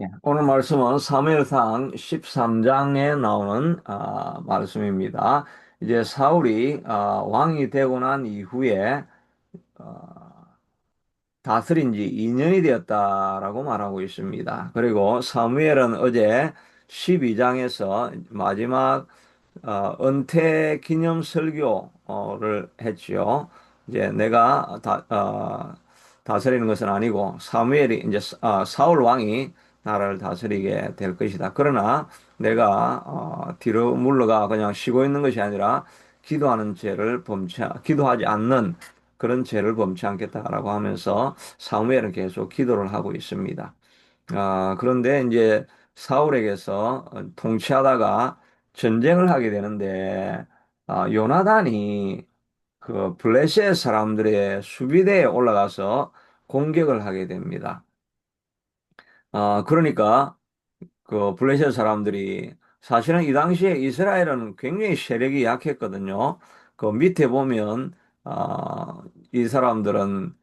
예, 오늘 말씀은 사무엘상 13장에 나오는 말씀입니다. 이제 사울이 왕이 되고 난 이후에 어, 다스린 지 2년이 되었다라고 말하고 있습니다. 그리고 사무엘은 어제 12장에서 마지막 은퇴 기념 설교를 했지요. 이제 내가 다스리는 것은 아니고 사무엘이 이제 사울 왕이 나라를 다스리게 될 것이다. 그러나 내가 뒤로 물러가 그냥 쉬고 있는 것이 아니라 기도하지 않는 그런 죄를 범치 않겠다라고 하면서 사무엘은 계속 기도를 하고 있습니다. 그런데 이제 사울에게서 통치하다가 전쟁을 하게 되는데, 요나단이 그 블레셋 사람들의 수비대에 올라가서 공격을 하게 됩니다. 그러니까 그 블레셋 사람들이 사실은 이 당시에 이스라엘은 굉장히 세력이 약했거든요. 그 밑에 보면, 이 사람들은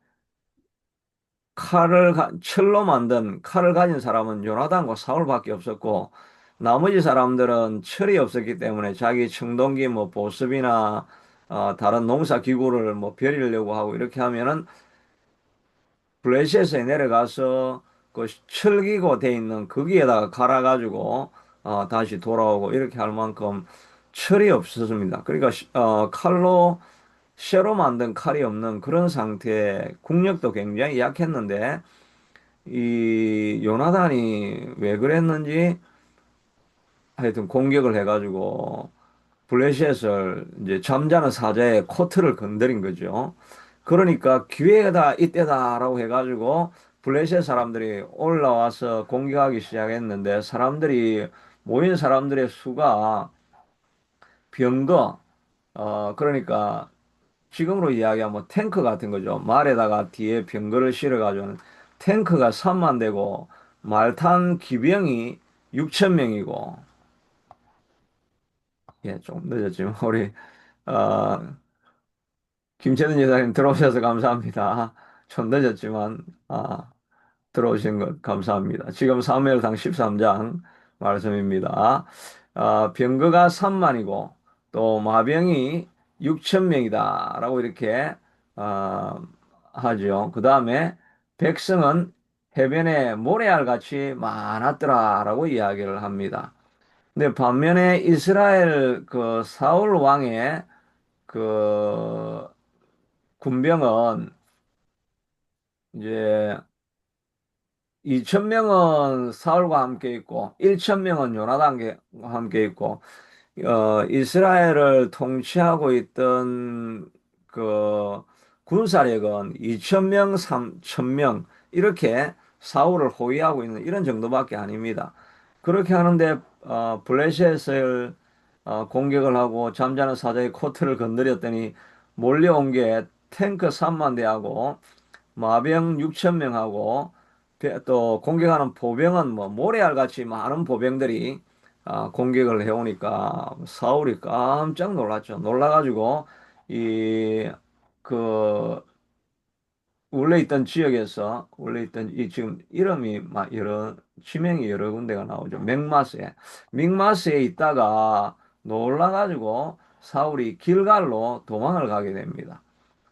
철로 만든 칼을 가진 사람은 요나단과 사울밖에 없었고, 나머지 사람들은 철이 없었기 때문에 자기 청동기 뭐 보습이나 다른 농사 기구를 뭐 벼리려고 하고 이렇게 하면은 블레셋에 내려가서 그 철기고 돼 있는 거기에다가 갈아가지고 다시 돌아오고 이렇게 할 만큼 철이 없었습니다. 그러니까 칼로 쇠로 만든 칼이 없는 그런 상태에 국력도 굉장히 약했는데, 이 요나단이 왜 그랬는지 하여튼 공격을 해가지고 블레셋을 이제 잠자는 사자의 코트를 건드린 거죠. 그러니까 기회가 이때다라고 해가지고 블레셋 사람들이 올라와서 공격하기 시작했는데, 모인 사람들의 수가 병거, 그러니까 지금으로 이야기하면 뭐 탱크 같은 거죠. 말에다가 뒤에 병거를 실어가지고는 탱크가 3만 대고 말탄 기병이 6천 명이고, 예, 좀 늦었지만 우리 어, 김채든 여사님 들어오셔서 감사합니다. 좀 늦었지만 들어오신 것 감사합니다. 지금 사무엘상 13장 말씀입니다. 병거가 3만이고 또 마병이 6천 명이다라고 이렇게 어, 하죠. 그 다음에 백성은 해변에 모래알 같이 많았더라라고 이야기를 합니다. 근데 반면에 이스라엘 그 사울 왕의 그 군병은 이제 2천 명은 사울과 함께 있고 1천 명은 요나단과 함께 있고, 이스라엘을 통치하고 있던 그 군사력은 2천 명, 3천 명 이렇게 사울을 호위하고 있는 이런 정도밖에 아닙니다. 그렇게 하는데 블레셋을 공격을 하고 잠자는 사자의 코트를 건드렸더니 몰려온 게 탱크 3만 대하고 마병 6천 명하고 또 공격하는 보병은 뭐 모래알 같이 많은 보병들이 공격을 해오니까 사울이 깜짝 놀랐죠. 놀라가지고 이 그 원래 있던 이 지금 이름이 막 지명이 여러 군데가 나오죠. 믹마스에 있다가 놀라가지고 사울이 길갈로 도망을 가게 됩니다.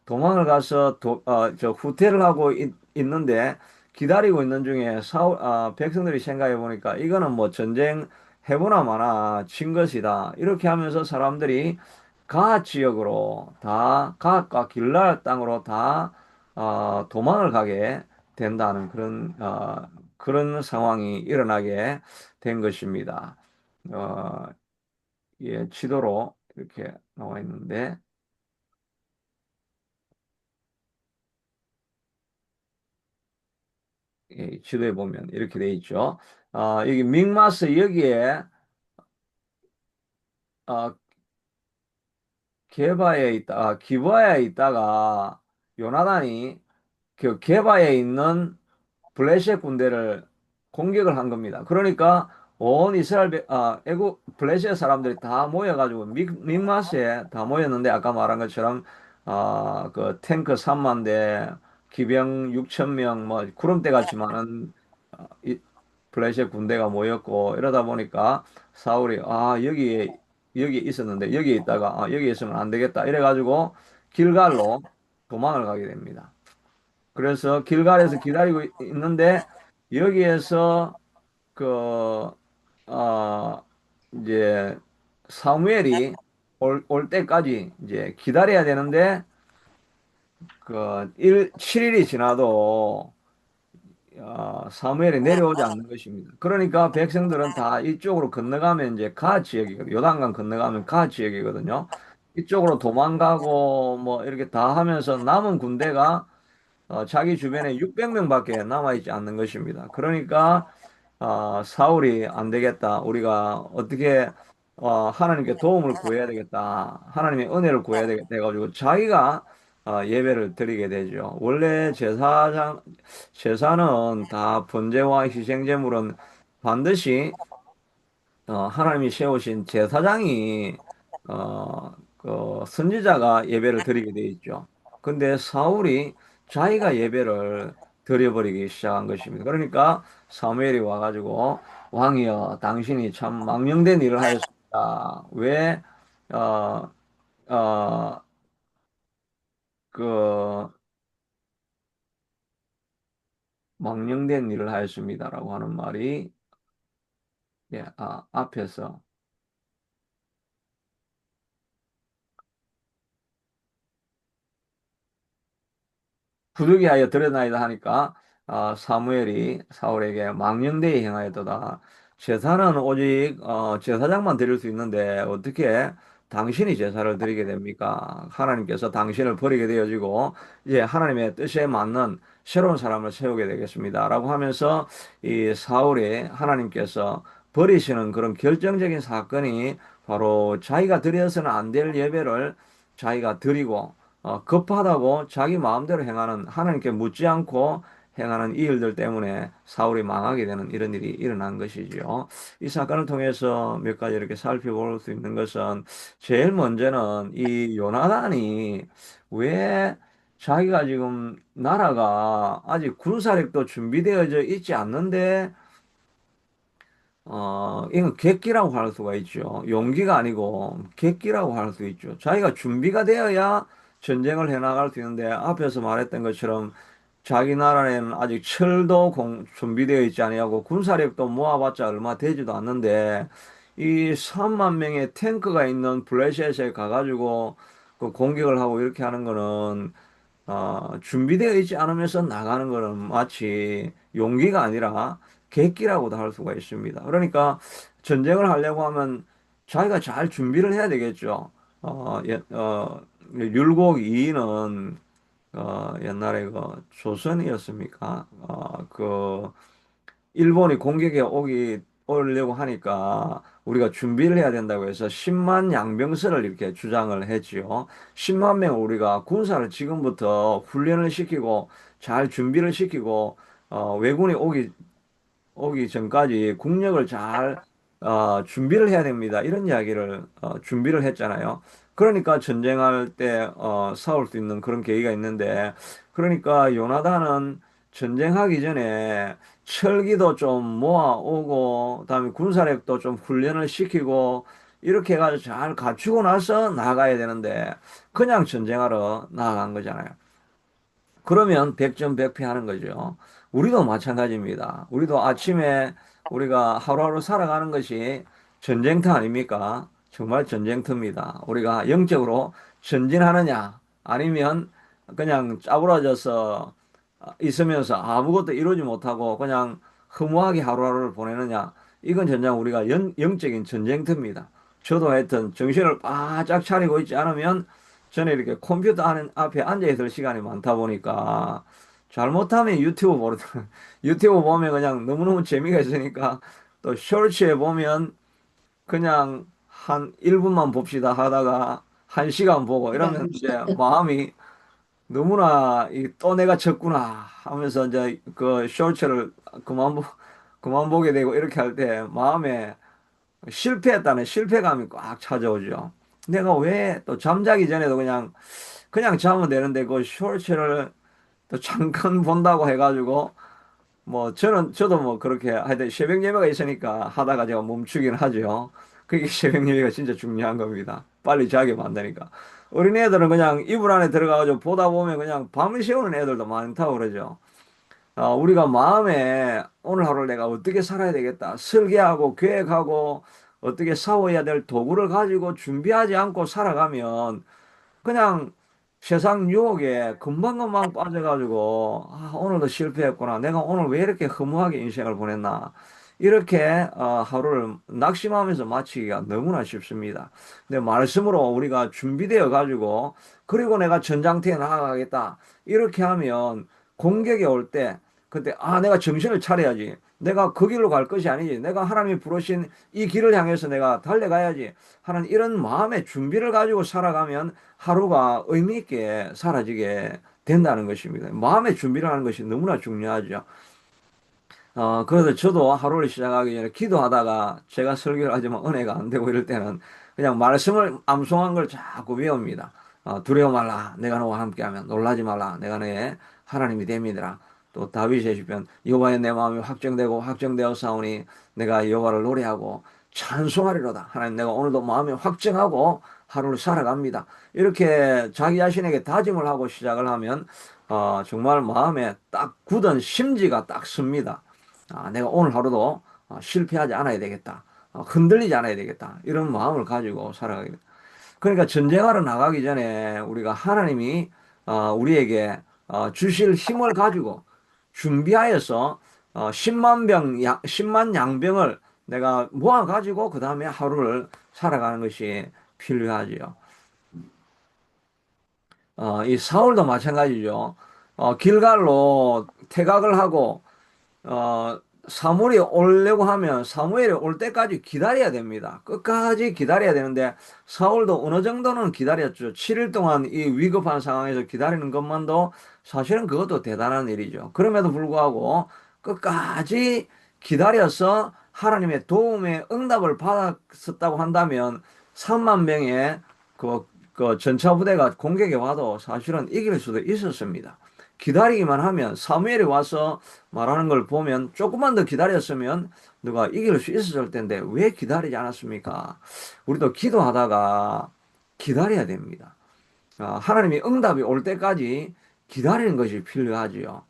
도망을 가서 저 후퇴를 하고 있는데, 기다리고 있는 중에 백성들이 생각해 보니까 이거는 뭐 전쟁 해보나 마나 친 것이다. 이렇게 하면서 사람들이 가앗과 길랄 땅으로 다 도망을 가게 된다는 그런 상황이 일어나게 된 것입니다. 어, 예, 지도로 이렇게 나와 있는데, 예, 지도에 보면 이렇게 돼 있죠. 여기 믹마스 여기에 아, 기브아에 있다가 요나단이 그 게바에 있는 블레셋 군대를 공격을 한 겁니다. 그러니까 온 애국 블레셋 사람들이 다 모여가지고 믹마스에 다 모였는데, 아까 말한 것처럼 그 탱크 3만 대, 기병 6천 명, 뭐 구름대 같이 많은 블레셋 군대가 모였고 이러다 보니까 사울이 여기 있었는데 여기에 있다가 여기 있으면 안 되겠다 이래가지고 길갈로 도망을 가게 됩니다. 그래서 길갈에서 기다리고 있는데 여기에서 그 이제 사무엘이 올 때까지 이제 기다려야 되는데 7일이 지나도 사무엘이 내려오지 않는 것입니다. 그러니까 백성들은 다 이쪽으로 건너가면 이제 가 지역이거든요. 요단강 건너가면 가 지역이거든요. 이쪽으로 도망가고 뭐 이렇게 다 하면서 남은 군대가 자기 주변에 600명밖에 남아있지 않는 것입니다. 그러니까 사울이 안 되겠다. 우리가 어떻게 하나님께 도움을 구해야 되겠다. 하나님의 은혜를 구해야 되겠다 해가지고 자기가 예배를 드리게 되죠. 원래 제사는 다 번제와 희생제물은 반드시 하나님이 세우신 제사장이 선지자가 예배를 드리게 돼 있죠. 근데 사울이 자기가 예배를 드려버리기 시작한 것입니다. 그러니까 사무엘이 와가지고 왕이여 당신이 참 망령된 일을 하였습니다. 왜 어, 어, 그 망령된 일을 하였습니다라고 하는 말이 예, 앞에서 부득이하여 드러나이다 하니까 사무엘이 사울에게 망령되이 행하였도다. 제사는 오직 제사장만 드릴 수 있는데 어떻게 당신이 제사를 드리게 됩니까? 하나님께서 당신을 버리게 되어지고 이제 하나님의 뜻에 맞는 새로운 사람을 세우게 되겠습니다. 라고 하면서 이 사울이 하나님께서 버리시는 그런 결정적인 사건이 바로 자기가 드려서는 안 될 예배를 자기가 드리고 급하다고 자기 마음대로 행하는 하나님께 묻지 않고 행하는 이 일들 때문에 사울이 망하게 되는 이런 일이 일어난 것이지요. 이 사건을 통해서 몇 가지 이렇게 살펴볼 수 있는 것은 제일 먼저는 이 요나단이 왜 자기가 지금 나라가 아직 군사력도 준비되어져 있지 않는데 이건 객기라고 할 수가 있죠. 용기가 아니고 객기라고 할 수 있죠. 자기가 준비가 되어야 전쟁을 해나갈 수 있는데 앞에서 말했던 것처럼 자기 나라에는 아직 준비되어 있지 아니하고 군사력도 모아봤자 얼마 되지도 않는데 이 3만 명의 탱크가 있는 블레셋에 가가지고 그 공격을 하고 이렇게 하는 거는 준비되어 있지 않으면서 나가는 거는 마치 용기가 아니라 객기라고도 할 수가 있습니다. 그러니까 전쟁을 하려고 하면 자기가 잘 준비를 해야 되겠죠. 율곡 2는 옛날에 그 조선이었습니까? 일본이 공격에 오려고 하니까 우리가 준비를 해야 된다고 해서 10만 양병설을 이렇게 주장을 했지요. 10만 명 우리가 군사를 지금부터 훈련을 시키고 잘 준비를 시키고 왜군이 오기 전까지 국력을 잘 준비를 해야 됩니다. 이런 이야기를 준비를 했잖아요. 그러니까 전쟁할 때 싸울 수 있는 그런 계기가 있는데 그러니까 요나단은 전쟁하기 전에 철기도 좀 모아오고 그다음에 군사력도 좀 훈련을 시키고 이렇게 해가지고 잘 갖추고 나서 나가야 되는데 그냥 전쟁하러 나간 거잖아요. 그러면 백전백패하는 거죠. 우리도 마찬가지입니다. 우리도 아침에 우리가 하루하루 살아가는 것이 전쟁터 아닙니까? 정말 전쟁터입니다. 우리가 영적으로 전진하느냐, 아니면 그냥 짜부러져서 있으면서 아무것도 이루지 못하고 그냥 허무하게 하루하루를 보내느냐. 이건 전장 우리가 영적인 전쟁터입니다. 저도 하여튼 정신을 바짝 차리고 있지 않으면 저는 이렇게 앞에 앉아 있을 시간이 많다 보니까 잘못하면 유튜브 보거든. 유튜브 보면 그냥 너무너무 재미가 있으니까 또 쇼츠에 보면 그냥 한 1분만 봅시다 하다가 1시간 보고 이러면 이제 마음이 너무나 또 내가 졌구나 하면서 이제 그 쇼츠를 그만 보게 되고 이렇게 할 때 마음에 실패했다는 실패감이 꽉 찾아오죠. 내가 왜 또 잠자기 전에도 그냥 자면 되는데 그 쇼츠를 또 잠깐 본다고 해가지고 저도 뭐 그렇게 하여튼 새벽 예배가 있으니까 하다가 제가 멈추긴 하죠. 그게 새벽 예배가 진짜 중요한 겁니다. 빨리 자게 만드니까. 어린애들은 그냥 이불 안에 들어가가지고 보다 보면 그냥 밤을 새우는 애들도 많다고 그러죠. 우리가 마음에 오늘 하루를 내가 어떻게 살아야 되겠다. 설계하고 계획하고 어떻게 싸워야 될 도구를 가지고 준비하지 않고 살아가면 그냥 세상 유혹에 금방금방 빠져가지고, 오늘도 실패했구나. 내가 오늘 왜 이렇게 허무하게 인생을 보냈나. 이렇게 하루를 낙심하면서 마치기가 너무나 쉽습니다. 근데 말씀으로 우리가 준비되어 가지고, 그리고 내가 전장터에 나아가겠다. 이렇게 하면 공격이 올 때, 그때, 내가 정신을 차려야지. 내가 그 길로 갈 것이 아니지. 내가 하나님이 부르신 이 길을 향해서 내가 달려가야지. 하는 이런 마음의 준비를 가지고 살아가면 하루가 의미 있게 사라지게 된다는 것입니다. 마음의 준비를 하는 것이 너무나 중요하죠. 그래서 저도 하루를 시작하기 전에 기도하다가 제가 설교를 하지만 은혜가 안 되고 이럴 때는 그냥 말씀을 암송한 걸 자꾸 외웁니다. 두려워 말라. 내가 너와 함께하면 놀라지 말라. 내가 너의 하나님이 됩니다. 또 다윗의 시편 여호와의 내 마음이 확정되고 확정되어 싸우니 내가 여호와를 노래하고 찬송하리로다. 하나님 내가 오늘도 마음이 확정하고 하루를 살아갑니다. 이렇게 자기 자신에게 다짐을 하고 시작을 하면 정말 마음에 딱 굳은 심지가 딱 섭니다. 내가 오늘 하루도 실패하지 않아야 되겠다. 흔들리지 않아야 되겠다. 이런 마음을 가지고 살아가게 돼. 그러니까 전쟁하러 나가기 전에 우리가 하나님이 우리에게 주실 힘을 가지고 준비하여서 10만 10만 양병을 내가 모아가지고 그 다음에 하루를 살아가는 것이 필요하지요. 이 사울도 마찬가지죠. 길갈로 퇴각을 하고 사무엘이 오려고 하면 사무엘이 올 때까지 기다려야 됩니다. 끝까지 기다려야 되는데 사울도 어느 정도는 기다렸죠. 7일 동안 이 위급한 상황에서 기다리는 것만도 사실은 그것도 대단한 일이죠. 그럼에도 불구하고 끝까지 기다려서 하나님의 도움의 응답을 받았었다고 한다면 3만 명의 그 전차 부대가 공격에 와도 사실은 이길 수도 있었습니다. 기다리기만 하면 사무엘이 와서 말하는 걸 보면 조금만 더 기다렸으면 누가 이길 수 있었을 텐데 왜 기다리지 않았습니까? 우리도 기도하다가 기다려야 됩니다. 하나님이 응답이 올 때까지 기다리는 것이 필요하지요.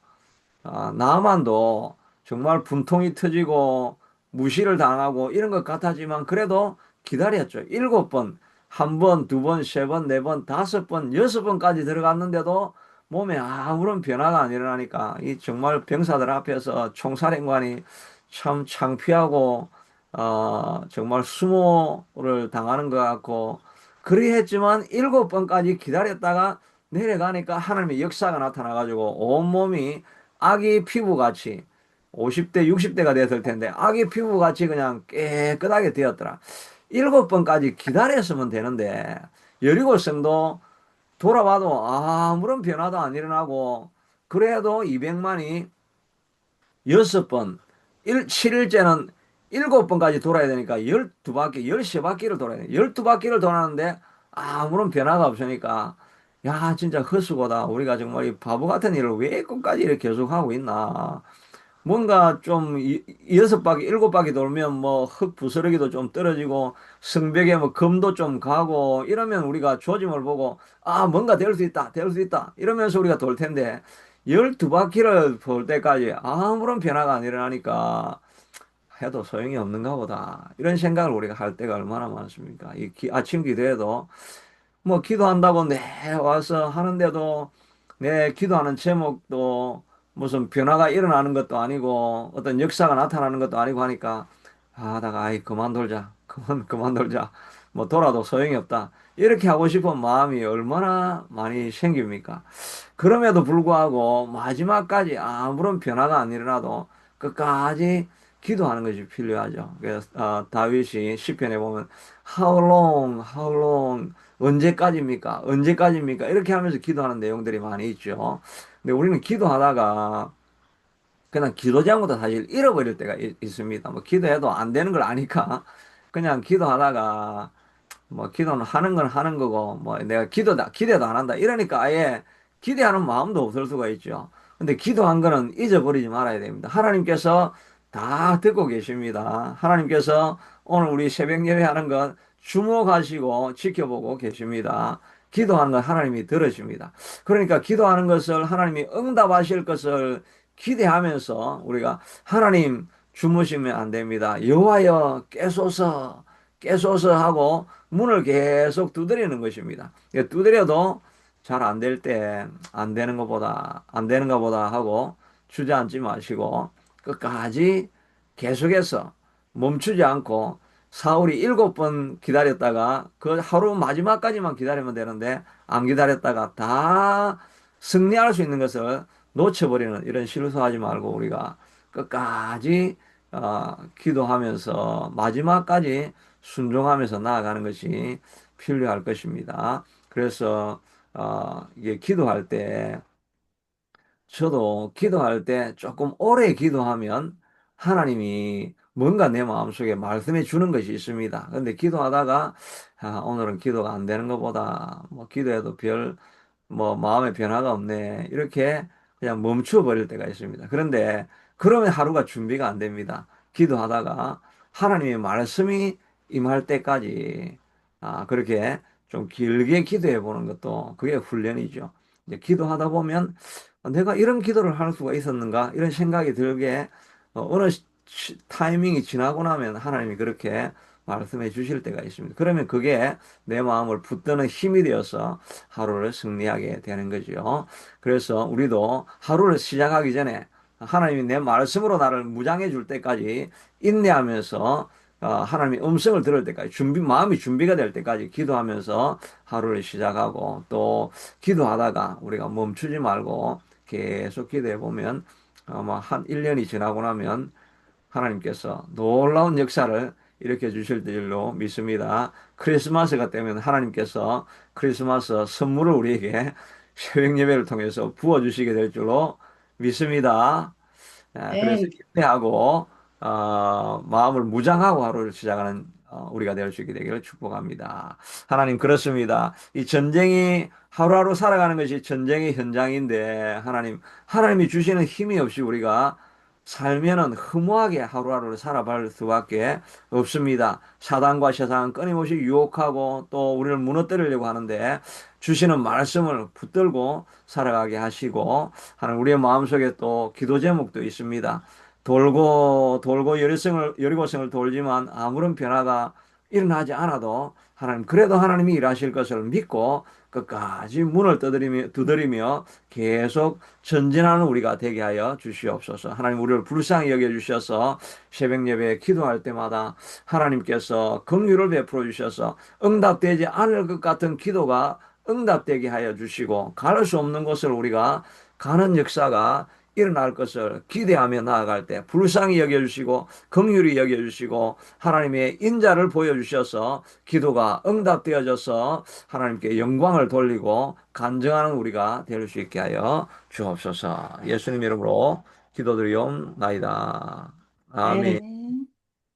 나만도 정말 분통이 터지고 무시를 당하고 이런 것 같았지만 그래도 기다렸죠. 7번, 한 번, 두 번, 세 번, 네 번, 다섯 번, 여섯 번까지 들어갔는데도 몸에 아무런 변화가 안 일어나니까 이 정말 병사들 앞에서 총사령관이 참 창피하고 정말 수모를 당하는 것 같고 그리했지만 7번까지 기다렸다가 내려가니까 하나님의 역사가 나타나가지고 온몸이 아기 피부같이 50대, 60대가 됐을 텐데 아기 피부같이 그냥 깨끗하게 되었더라. 7번까지 기다렸으면 되는데 여리고성도 돌아봐도 아무런 변화도 안 일어나고 그래도 200만이 6번, 7일째는 7번까지 돌아야 되니까 12바퀴, 13바퀴를 돌아야 돼. 12바퀴를 돌았는데 아무런 변화가 없으니까 야, 진짜 헛수고다. 우리가 정말 이 바보 같은 일을 왜 끝까지 이렇게 계속하고 있나. 뭔가 좀 6바퀴, 7바퀴 돌면 뭐 흙 부스러기도 좀 떨어지고 성벽에 뭐 금도 좀 가고 이러면 우리가 조짐을 보고 뭔가 될 수 있다, 될 수 있다 이러면서 우리가 돌 텐데 12바퀴를 돌 때까지 아무런 변화가 안 일어나니까 해도 소용이 없는가 보다. 이런 생각을 우리가 할 때가 얼마나 많습니까? 아침 기도에도 뭐 기도한다고 내 와서 하는데도 내 기도하는 제목도 무슨 변화가 일어나는 것도 아니고 어떤 역사가 나타나는 것도 아니고 하니까 하다가 그만돌자. 그만돌자. 뭐 돌아도 소용이 없다. 이렇게 하고 싶은 마음이 얼마나 많이 생깁니까? 그럼에도 불구하고 마지막까지 아무런 변화가 안 일어나도 끝까지 기도하는 것이 필요하죠. 그래서 다윗이 시편에 보면 How long, how long, 언제까지입니까? 언제까지입니까? 이렇게 하면서 기도하는 내용들이 많이 있죠. 근데 우리는 기도하다가 그냥 기도 제목도 사실 잃어버릴 때가 있습니다. 뭐 기도해도 안 되는 걸 아니까 그냥 기도하다가 뭐 기도는 하는 건 하는 거고 뭐 내가 기대도 안 한다 이러니까 아예 기대하는 마음도 없을 수가 있죠. 근데 기도한 거는 잊어버리지 말아야 됩니다. 하나님께서 다 듣고 계십니다. 하나님께서 오늘 우리 새벽 예배하는 것 주목하시고 지켜보고 계십니다. 기도하는 건 하나님이 들으십니다. 그러니까 기도하는 것을 하나님이 응답하실 것을 기대하면서 우리가 하나님 주무시면 안 됩니다. 여호와여 깨소서 깨소서 하고 문을 계속 두드리는 것입니다. 두드려도 잘 안 될 때 안 되는가 보다 하고 주저앉지 마시고 끝까지 계속해서 멈추지 않고 사울이 7번 기다렸다가 그 하루 마지막까지만 기다리면 되는데 안 기다렸다가 다 승리할 수 있는 것을 놓쳐버리는 이런 실수하지 말고 우리가 끝까지 기도하면서 마지막까지 순종하면서 나아가는 것이 필요할 것입니다. 그래서 이게 기도할 때 저도 기도할 때 조금 오래 기도하면 하나님이 뭔가 내 마음속에 말씀해 주는 것이 있습니다. 근데 기도하다가 오늘은 기도가 안 되는 것보다 뭐 기도해도 별 뭐 마음의 변화가 없네. 이렇게 그냥 멈춰 버릴 때가 있습니다. 그런데 그러면 하루가 준비가 안 됩니다. 기도하다가 하나님의 말씀이 임할 때까지 그렇게 좀 길게 기도해 보는 것도 그게 훈련이죠. 이제 기도하다 보면 내가 이런 기도를 할 수가 있었는가 이런 생각이 들게 어느 타이밍이 지나고 나면 하나님이 그렇게 말씀해 주실 때가 있습니다. 그러면 그게 내 마음을 붙드는 힘이 되어서 하루를 승리하게 되는 거죠. 그래서 우리도 하루를 시작하기 전에 하나님이 내 말씀으로 나를 무장해 줄 때까지 인내하면서 하나님의 음성을 들을 때까지 마음이 준비가 될 때까지 기도하면서 하루를 시작하고 또 기도하다가 우리가 멈추지 말고 계속 기도해 보면 아마 한 1년이 지나고 나면 하나님께서 놀라운 역사를 일으켜 주실 줄로 믿습니다. 크리스마스가 되면 하나님께서 크리스마스 선물을 우리에게 새벽 예배를 통해서 부어 주시게 될 줄로 믿습니다. 그래서 네, 인내하고 마음을 무장하고 하루를 시작하는 우리가 될 수 있게 되기를 축복합니다. 하나님 그렇습니다. 이 전쟁이 하루하루 살아가는 것이 전쟁의 현장인데 하나님이 주시는 힘이 없이 우리가 살면은 허무하게 하루하루를 살아갈 수밖에 없습니다. 사단과 세상은 끊임없이 유혹하고 또 우리를 무너뜨리려고 하는데 주시는 말씀을 붙들고 살아가게 하시고 하나님 우리의 마음속에 또 기도 제목도 있습니다. 돌고 돌고 여리고성을 돌지만 아무런 변화가 일어나지 않아도 하나님 그래도 하나님이 일하실 것을 믿고 끝까지 문을 두드리며 계속 전진하는 우리가 되게 하여 주시옵소서. 하나님 우리를 불쌍히 여겨 주셔서 새벽 예배에 기도할 때마다 하나님께서 긍휼을 베풀어 주셔서 응답되지 않을 것 같은 기도가 응답되게 하여 주시고 갈 수 없는 곳을 우리가 가는 역사가 일어날 것을 기대하며 나아갈 때 불쌍히 여겨주시고 긍휼히 여겨주시고 하나님의 인자를 보여주셔서 기도가 응답되어져서 하나님께 영광을 돌리고 간증하는 우리가 될 수 있게 하여 주옵소서. 예수님 이름으로 기도드리옵나이다. 아멘. 네.